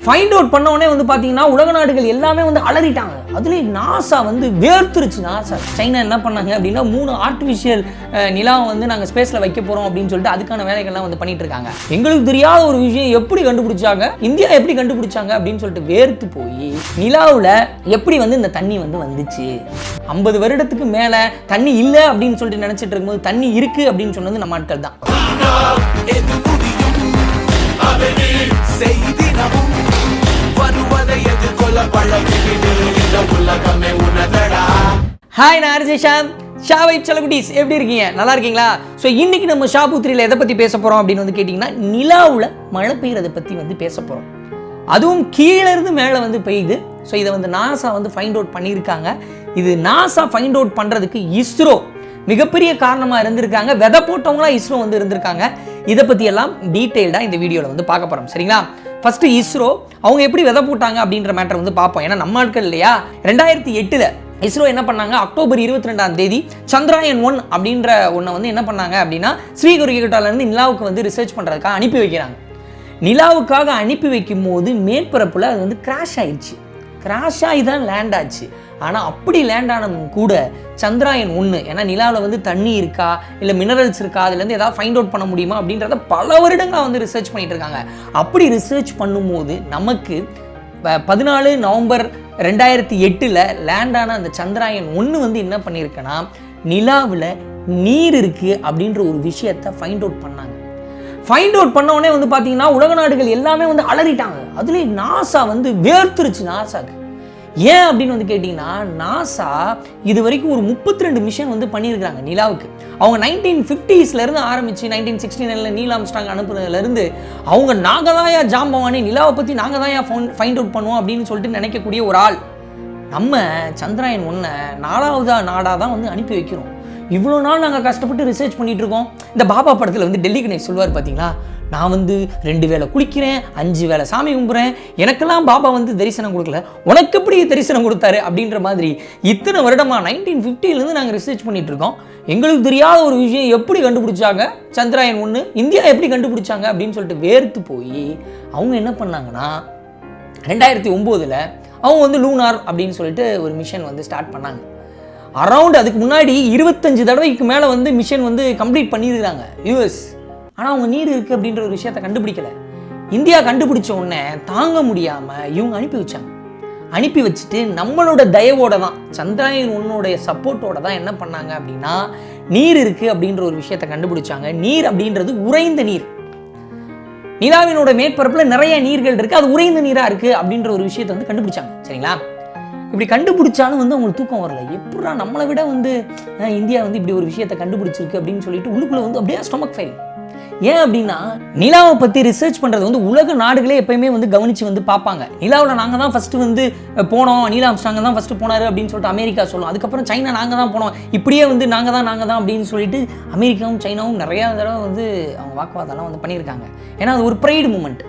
Find out பண்ண உடனே வந்து பார்த்தீங்கன்னா உலக நாடுகள் எல்லாமே வந்து அலறிட்டாங்க. அதுலேயும் நாசா வந்து வேர்த்துருச்சு. நாசா சைனா என்ன பண்ணாங்க அப்படின்னா 3 ஆர்டிஃபிஷியல் நிலாவை வந்து நாங்கள் ஸ்பேஸில் வைக்க போகிறோம் அப்படின்னு சொல்லிட்டு அதுக்கான வேலைகள்லாம் வந்து பண்ணிட்டு இருக்காங்க. எங்களுக்கு தெரியாத ஒரு விஷயம் எப்படி கண்டுபிடிச்சாங்க, இந்தியா எப்படி கண்டுபிடிச்சாங்க அப்படின்னு சொல்லிட்டு வேர்த்து போய் நிலாவில் எப்படி வந்து இந்த தண்ணி வந்து வந்துச்சு. 50 வருடத்துக்கு மேலே தண்ணி இல்லை அப்படின்னு சொல்லிட்டு நினச்சிட்டு இருக்கும்போது தண்ணி இருக்குது அப்படின்னு சொன்னது நம்ம ஆட்கள் தான். ஹாய், நான் ஆர்ஜே ஷாம். ஷாவை செலகுட்டீஸ் எப்படி இருக்கீங்க? நல்லா இருக்கீங்களா? ஸோ இன்னைக்கு நம்ம ஷாபுத்திரியில் எதை பற்றி பேச போகிறோம் அப்படின்னு வந்து கேட்டிங்கன்னா, நிலாவில் மழை பெய்யறதை பற்றி வந்து பேச போகிறோம். அதுவும் கீழே இருந்து மேலே வந்து பெய்யுது. ஸோ இதை வந்து நாசா வந்து ஃபைண்ட் அவுட் பண்ணியிருக்காங்க. இது நாசா ஃபைண்ட் அவுட் பண்ணுறதுக்கு இஸ்ரோ மிகப்பெரிய காரணமாக இருந்திருக்காங்க. விதை போட்டவங்களாம் இஸ்ரோ வந்து இருந்திருக்காங்க. இதை பற்றி எல்லாம் டீட்டெயில்டாக இந்த வீடியோவில் வந்து பார்க்க போகிறோம். சரிங்களா? ஃபஸ்ட்டு இஸ்ரோ அவங்க எப்படி விதை போட்டாங்க அப்படின்ற மேட்டர் வந்து பார்ப்போம். ஏன்னா நம்ம ஆட்கள் இல்லையா. 2008 இஸ்ரோ என்ன பண்ணாங்க, அக்டோபர் 22 சந்திராயன் 1 அப்படின்ற ஒன்றை வந்து என்ன பண்ணாங்க அப்படின்னா ஸ்ரீஹரிகோட்டாலேருந்து நிலாவுக்கு வந்து ரிசர்ச் பண்ணுறதுக்காக அனுப்பி வைக்கிறாங்க. நிலாவுக்காக அனுப்பி வைக்கும் போது மேற்பரப்பில் அது வந்து கிராஷ் ஆயிடுச்சு. கிராஷ் ஆகி தான் லேண்ட் ஆச்சு. ஆனால் அப்படி லேண்ட் ஆனதும் கூட சந்திராயன் 1, ஏன்னா நிலாவில் வந்து தண்ணி இருக்கா இல்லை மினரல்ஸ் இருக்கா, அதுலேருந்து ஏதாவது ஃபைண்ட் அவுட் பண்ண முடியுமா அப்படின்றத பல வருடங்களாக வந்து ரிசர்ச் பண்ணிட்டு இருக்காங்க. அப்படி ரிசர்ச் பண்ணும்போது நமக்கு 14 நவம்பர் 2008 லேண்ட் ஆன அந்த சந்திராயன் 1 வந்து என்ன பண்ணியிருக்குன்னா நிலாவில் நீர் இருக்குது அப்படின்ற ஒரு விஷயத்தை ஃபைண்ட் அவுட் பண்ணாங்க. ஃபைண்ட் அவுட் பண்ண உடனே வந்து பார்த்தீங்கன்னா உலக நாடுகள் எல்லாமே வந்து அலறிட்டாங்க. அதுலேயும் நாசா வந்து வேர்த்துருச்சு. நாசாக்கு ஏன் அப்படின்னு வந்து கேட்டிங்கன்னா, நாசா இது வரைக்கும் ஒரு 32 மிஷன் வந்து பண்ணியிருக்காங்க நிலாவுக்கு. அவங்க 1950s ஆரம்பித்து 1969 நீல் ஆம்ஸ்ட்ராங் அனுப்புனதுலேருந்து அவங்க நாங்கதாயா ஜாம்பவானி, நிலாவை பற்றி நாங்கள் தான் ஃபைண்ட் அவுட் பண்ணுவோம் அப்படின்னு சொல்லிட்டு நினைக்கக்கூடிய ஒரு ஆள். நம்ம சந்திராயன் 1 4வது நாடாக தான் வந்து அனுப்பி வைக்கிறோம். இவ்வளோ நாள் நாங்கள் கஷ்டப்பட்டு ரிசர்ச் பண்ணிகிட்டு இருக்கோம். இந்த பாபா படத்தில் வந்து டெல்லி கணேஷ் சொல்லுவார் பார்த்தீங்களா, நான் வந்து 2 வேளை குளிக்கிறேன், 5 வேளை சாமி கும்பிட்றேன், எனக்கெல்லாம் பாபா வந்து தரிசனம் கொடுக்கல, உனக்கு எப்படி தரிசனம் கொடுத்தாரு அப்படின்ற மாதிரி இத்தனை வருடமாக 1950 நாங்கள் ரிசர்ச் பண்ணிட்டு இருக்கோம். எங்களுக்கு தெரியாத ஒரு விஷயம் எப்படி கண்டுபிடிச்சாங்க, சந்திராயன் 1 இந்தியா எப்படி கண்டுபிடிச்சாங்க அப்படின்னு சொல்லிட்டு வேர்த்து போய் அவங்க என்ன பண்ணாங்கன்னா 2009 அவங்க வந்து லூனார் அப்படின்னு சொல்லிட்டு ஒரு மிஷன் வந்து ஸ்டார்ட் பண்ணாங்க. அரவுண்ட் அதுக்கு முன்னாடி 25 தடவைக்கு மேலே வந்து மிஷன் வந்து கம்ப்ளீட் பண்ணியிருக்காங்க யூஎஸ். ஆனால் அவங்க நீர் இருக்குது அப்படின்ற ஒரு விஷயத்தை கண்டுபிடிக்கலை. இந்தியா கண்டுபிடிச்ச உடனே தாங்க முடியாமல் இவங்க அனுப்பி வச்சாங்க. அனுப்பி வச்சுட்டு நம்மளோட தயவோட தான், சந்திராயன் 1 சப்போர்ட்டோட தான் என்ன பண்ணாங்க அப்படின்னா நீர் இருக்குது அப்படின்ற ஒரு விஷயத்தை கண்டுபிடிச்சாங்க. நீர் அப்படின்றது உறைந்த நீர். நிலாவினோட மேற்பரப்பில் நிறைய நீர்கள் இருக்குது, அது உறைந்த நீராக இருக்குது அப்படின்ற ஒரு விஷயத்தை வந்து கண்டுபிடிச்சாங்க. சரிங்களா? இப்படி கண்டுபிடிச்சாலும் வந்து அவங்களுக்கு தூக்கம் வரல. எப்படா நம்மளை விட வந்து இந்தியா வந்து இப்படி ஒரு விஷயத்தை கண்டுபிடிச்சிருக்கு அப்படின்னு சொல்லிட்டு உள்ளுக்குள்ளே வந்து அப்படியே ஸ்டொமக் ஃபெயில். ஏன் அப்படின்னா நிலாவை பற்றி ரிசர்ச் பண்ணுறது வந்து உலக நாடுகளே எப்பயுமே வந்து கவனித்து வந்து பார்ப்பாங்க. நிலாவில் நாங்கள் தான் ஃபஸ்ட்டு வந்து போனோம், நீல் ஆம்ஸ்ட்ராங் தான் ஃபஸ்ட்டு போனார் அப்படின்னு சொல்லிட்டு அமெரிக்கா சொல்லும். அதுக்கப்புறம் சைனா நாங்கள் தான் போனோம், இப்படியே வந்து நாங்கள் தான் அப்படின்னு சொல்லிட்டு அமெரிக்காவும் சைனாவும் நிறையா தடவை வந்து அவங்க வாக்குவாதம்லாம் வந்து பண்ணியிருக்காங்க. ஏன்னா அது ஒரு ப்ரைடு மூமெண்ட்.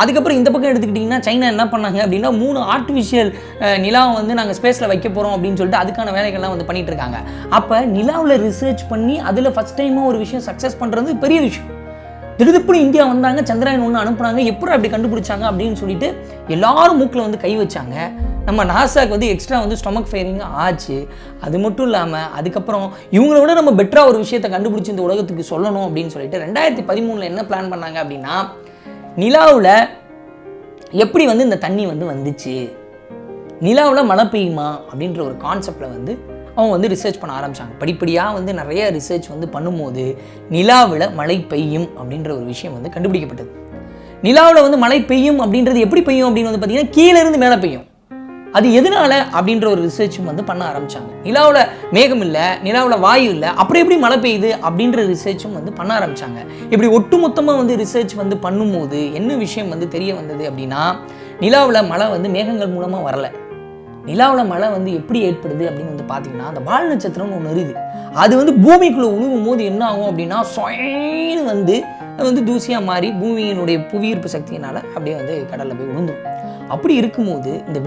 அதுக்கப்புறம் இந்த பக்கம் எடுத்துக்கிட்டிங்கன்னா சைனா என்ன பண்ணாங்க அப்படின்னா 3 ஆர்டிஃபிஷியல் நிலாவை வந்து நாங்கள் ஸ்பேஸில் வைக்க போகிறோம் அப்படின்னு சொல்லிட்டு அதுக்கான வேலைகள்லாம் வந்து பண்ணிகிட்டு இருக்காங்க. அப்போ நிலாவில் ரிசர்ச் பண்ணி அதில் ஃபஸ்ட் டைமாக ஒரு விஷயம் சக்ஸஸ் பண்ணுறது பெரிய விஷயம். திடுதிப்புன்னு இந்தியா வந்தாங்க, சந்திராயன் 1 அனுப்புனாங்க, எப்படி அப்படி கண்டுபிடிச்சாங்க அப்படின்னு சொல்லிட்டு எல்லாரும் மூக்கில் வந்து கை வச்சாங்க. நம்ம நாசாக்கு வந்து எக்ஸ்ட்ரா வந்து ஸ்டொமக் ஃபெயிலிங் ஆச்சு. அது மட்டும் இல்லாமல் அதுக்கப்புறம் இவங்கள விட நம்ம பெட்டராக ஒரு விஷயத்தை கண்டுபிடிச்சி இந்த உலகத்துக்கு சொல்லணும் அப்படின்னு சொல்லிட்டு 2013 என்ன பிளான் பண்ணாங்க அப்படின்னா நிலாவில் எப்படி வந்து இந்த தண்ணி வந்து வந்துச்சு, நிலாவில் மழை பெய்யுமா அப்படின்ற ஒரு கான்செப்டில் வந்து அவங்க வந்து ரிசர்ச் பண்ண ஆரம்பித்தாங்க. படிப்படியாக வந்து நிறைய ரிசர்ச் வந்து பண்ணும்போது நிலாவில் மழை பெய்யும் அப்படின்ற ஒரு விஷயம் வந்து கண்டுபிடிக்கப்பட்டது. நிலாவில் வந்து மழை பெய்யும் அப்படின்றது எப்படி பெய்யும் அப்படின்னு வந்து பார்த்திங்கன்னா கீழேருந்து மேலே பெய்யும். அது எதனால அப்படின்ற ஒரு ரிசர்ச்சும் வந்து பண்ண ஆரம்பித்தாங்க. நிலாவில் மேகம் இல்லை, நிலாவில் வாயு இல்லை, அப்புறம் எப்படி மழை பெய்யுது அப்படின்ற ரிசர்ச்சும் வந்து பண்ண ஆரம்பித்தாங்க. இப்படி ஒட்டுமொத்தமாக வந்து ரிசர்ச் வந்து பண்ணும்போது என்ன விஷயம் வந்து தெரிய வந்தது அப்படின்னா நிலாவில் மழை வந்து மேகங்கள் மூலமாக வரலை. நிலாவில் மழை வந்து எப்படி ஏற்படுது அப்படின்னு வந்து பார்த்தீங்கன்னா அந்த வால் நட்சத்திரம்னு ஒன்று இருக்குது. அது வந்து பூமிக்குள்ளே உழுவும் போது என்ன ஆகும் அப்படின்னா சொயின்னு வந்து தூசியாக மாறி பூமியினுடைய புவியீர்ப்பு சக்தியினால் அப்படியே வந்து கடலில் போய் விழுந்துடும். அப்படி இருக்கும்போது இந்த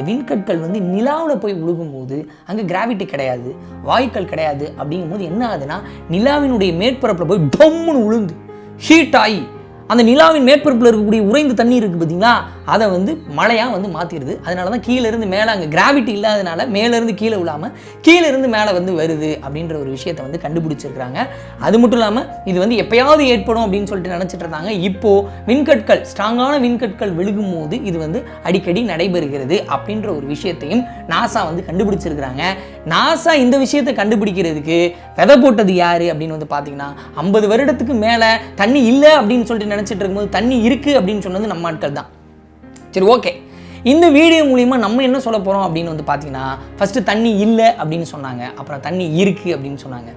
விண்கற்கள் வந்து நிலாவில் போய் விழுகும்போது அங்கே கிராவிட்டி கிடையாது, வாயுக்கள் கிடையாது. அப்படிங்கும்போது என்ன ஆகுதுன்னா நிலாவினுடைய மேற்பரப்பில் போய் டம்முன்னு விழுந்து ஹீட் ஆகி அந்த நிலாவின் மேற்பரப்பில் இருக்கக்கூடிய உறைந்த தண்ணீர் இருக்குது பார்த்தீங்களா, அதை வந்து மழையாக வந்து மாற்றிடுது. அதனால தான் கீழேருந்து மேலே, அங்கே கிராவிட்டி இல்லாதனால மேலேருந்து கீழே விழாமல் கீழேருந்து மேலே வந்து வருது அப்படின்ற ஒரு விஷயத்தை வந்து கண்டுபிடிச்சிருக்கிறாங்க. அது மட்டும் இல்லாமல் இது வந்து எப்பயாவது ஏற்படும் அப்படின்னு சொல்லிட்டு நினச்சிட்டு இருந்தாங்க. இப்போது விண்கற்கள், ஸ்ட்ராங்கான விண்கற்கள் விழுகும் போது இது வந்து அடிக்கடி நடைபெறுகிறது அப்படின்ற ஒரு விஷயத்தையும் நாசா வந்து கண்டுபிடிச்சிருக்கிறாங்க. நாசா இந்த விஷயத்தை கண்டுபிடிக்கிறதுக்கு விதை போட்டது யார் அப்படின்னு வந்து பார்த்தீங்கன்னா, 50 வருடத்துக்கு மேலே தண்ணி இல்லை அப்படின்னு சொல்லிட்டு நினச்சிட்டு இருக்கும்போது தண்ணி இருக்குது அப்படின்னு சொன்னது நம்ம ஆட்கள் தான். சரி, ஓகே. இந்த வீடியோ மூலிமா நம்ம என்ன சொல்ல போகிறோம் அப்படின்னு வந்து பார்த்தீங்கன்னா, ஃபஸ்ட்டு தண்ணி இல்லை அப்படின்னு சொன்னாங்க, அப்புறம் தண்ணி இருக்குது அப்படின்னு சொன்னாங்க,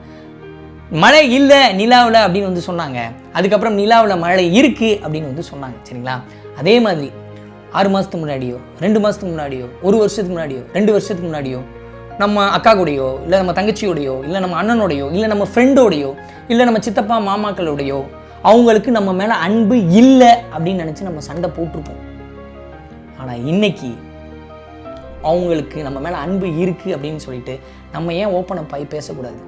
மழை இல்லை நிலாவில் அப்படின்னு வந்து சொன்னாங்க, அதுக்கப்புறம் நிலாவில் மழை இருக்குது அப்படின்னு வந்து சொன்னாங்க. சரிங்களா? அதே மாதிரி 6 மாதத்துக்கு முன்னாடியோ 2 மாதத்துக்கு முன்னாடியோ 1 வருஷத்துக்கு முன்னாடியோ 2 வருஷத்துக்கு முன்னாடியோ நம்ம அக்கா கூடையோ இல்லை நம்ம தங்கச்சியோடையோ இல்லை நம்ம அண்ணனோடையோ இல்லை நம்ம ஃப்ரெண்டோடையோ இல்லை நம்ம சித்தப்பா மாமாக்களோடையோ அவங்களுக்கு நம்ம மேலே அன்பு இல்லை அப்படின்னு நினச்சி நம்ம சண்டை போட்டிருப்போம். ஆனால் இன்னைக்கு அவங்களுக்கு நம்ம மேலே அன்பு இருக்குது அப்படின்னு சொல்லிட்டு நம்ம ஏன் ஓப்பன் அப் ஆகி பேசக்கூடாது?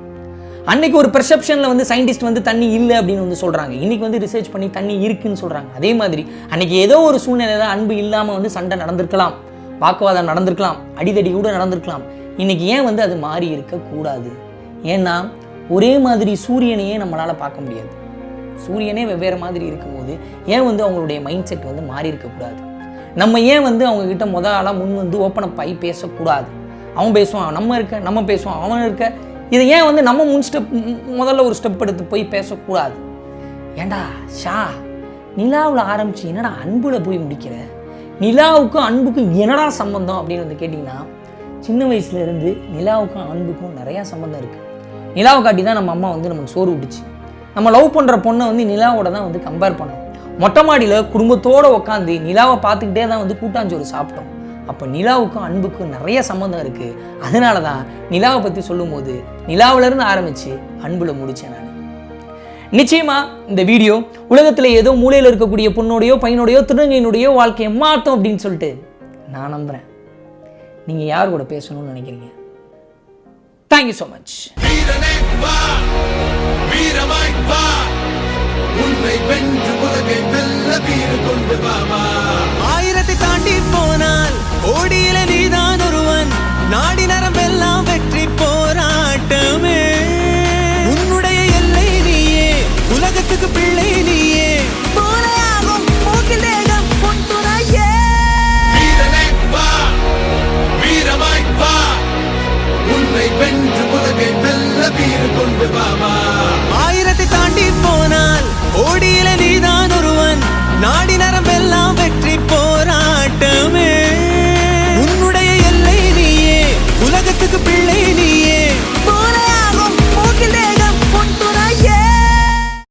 அன்னைக்கு ஒரு பெர்செப்ஷனில் வந்து சயின்டிஸ்ட் வந்து தண்ணி இல்லை அப்படின்னு வந்து சொல்கிறாங்க, இன்னைக்கு வந்து ரிசர்ச் பண்ணி தண்ணி இருக்குன்னு சொல்கிறாங்க. அதே மாதிரி அன்னைக்கு ஏதோ ஒரு சூழ்நிலையில் அன்பு இல்லாமல் வந்து சண்டை நடந்திருக்கலாம், வாக்குவாதம் நடந்திருக்கலாம், அடிதடி கூட நடந்திருக்கலாம். இன்னைக்கு ஏன் வந்து அது மாறி இருக்கக்கூடாது? ஏன்னா ஒரே மாதிரி சூரியனையே நம்மளால் பார்க்க முடியாது. சூரியனே வெவ்வேறு மாதிரி இருக்கும்போது ஏன் வந்து அவங்களுடைய மைண்ட் செட் வந்து மாறி இருக்கக்கூடாது? நம்ம ஏன் வந்து அவங்கக்கிட்ட ஆளாக முன் வந்து ஓப்பன் அப் ஆகி பேசக்கூடாது? அவன் பேசுவான், நம்ம பேசுவான், அவன் இருக்க, இதை ஏன் வந்து நம்ம முதல்ல ஒரு ஸ்டெப் எடுத்து போய் பேசக்கூடாது? ஏண்டா ஷா, நிலாவில் ஆரம்பித்து என்னடா அன்புல போய் முடிக்கிற? நிலாவுக்கும் அன்புக்கும் என்னடா சம்பந்தம் அப்படின்னு வந்து கேட்டிங்கன்னா, சின்ன வயசுலேருந்து நிலாவுக்கும் அன்புக்கும் நிறையா சம்பந்தம் இருக்குது. நிலாவை காட்டி தான் நம்ம அம்மா வந்து நமக்கு சோறு விட்டுச்சு. நம்ம லவ் பண்ணுற பொண்ணை வந்து நிலாவோட தான் வந்து கம்பேர் பண்ணோம். மொட்டை மாடியில் குடும்பத்தோடு உட்காந்து நிலாவை பார்த்துக்கிட்டே தான் வந்து கூட்டாஞ்சோறு சாப்பிட்டோம். அப்போ நிலாவுக்கும் அன்புக்கும் நிறைய சம்மந்தம் இருக்குது. அதனால தான் நிலாவை பற்றி சொல்லும்போது நிலாவிலேருந்து ஆரம்பித்து அன்புல முடித்தேன் நான். நிச்சயமாக இந்த வீடியோ உலகத்தில் ஏதோ மூலையில் இருக்கக்கூடிய பொண்ணோடையோ பையனோடையோ திருநங்கையினுடையோ வாழ்க்கையை மாற்றோம் அப்படின்னு சொல்லிட்டு நான் நம்புகிறேன். நீங்கள் யார் கூட பேசணும்னு நினைக்கிறீங்க? Thank you so much. உன்னை வென்று உலகை வெல்ல வீறு கொண்டு வாமா. 1000 தாண்டி போனால் ஓடி